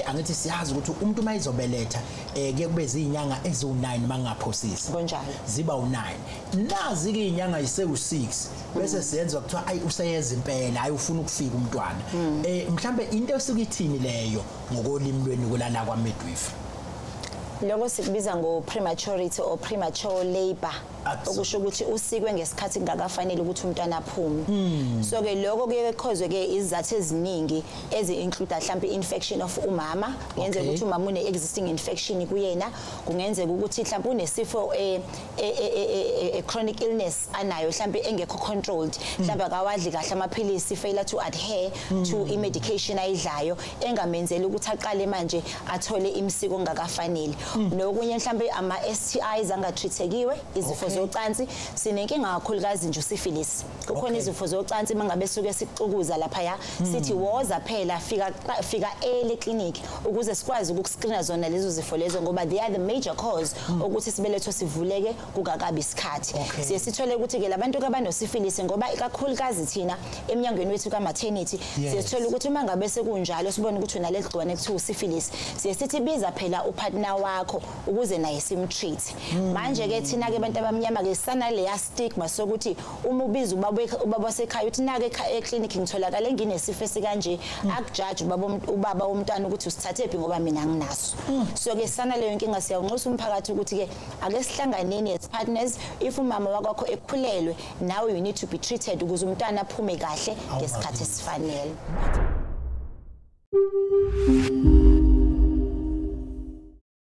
angithi siyazi ukuthi umuntu mayizobeletha ke kube izinyanga eziwu9 mangaphosisi konjalo ziba u9 nazi ke inyanga yise6 bese siyenza kuthiwa ayi useyeza impela hayi ufuna ukufika umntwana mhlambe into esukithini leyo ngokolimi lweni kulana kwa midwife lokho sikubiza ngo prematurity or premature labor okusho ukuthi usikwe ngesikhathi kungakafanele ukuthi umntwana aphume so ke lokho ke causwe ke izathu eziningi ezi-include mhlawumbe infection of umama kungenzeka ukuthi umama une existing infection kuyena kungenzeka ukuthi mhlawumbe unesifo chronic illness anayo mhlawumbe engekho controlled mhlawumbe akawadli kahle amaphilisi failure to adhere to i-medication ayidlayo engamenzeli ukuthi aqale manje athole imsiko ngakafanele nokunye mhlawumbe ama-STIs angatreatekiwe izifo zocansi sinenkinga kakhulukazi nje usyphilis kukhona izifo zocansi mangabe suke sikucukuza lapha ya sithi woza phela fika early clinic ukuze sikwazi ukuscreena zona lezo zifo lezo ngoba they are the major cause ukuthi sibeletho sivuleke kungakabi isikhathi siye sithole ukuthi ke labantu ke abanosyphilis ngoba ikakhulukazi thina eminyangweni wethu ka maternity siye sithole ukuthi uma ngabe sekunjalo sibone ukuthi unaleli gciwane ekuthiwa usyphilis siye sithi biza phela upartner wakho ukuze naye simtreat manje ke thina ke abantu abamnyama ke sana leya stigma sokuthi uma ubiza ubaba wasekhaya uthi nake eclinic ngitholakala nginesifo esikanje akujudge ubaba womntwana ukuthi usithathephi ngoba mina nginaso so ke sana leyo inkinga siyawunxusa umphakathi ukuthi ke ake sihlanganeni as partners if umama wakho ekhulelwe now you need to be treated ukuze umntwana aphume kahle ngesikhathi esifanele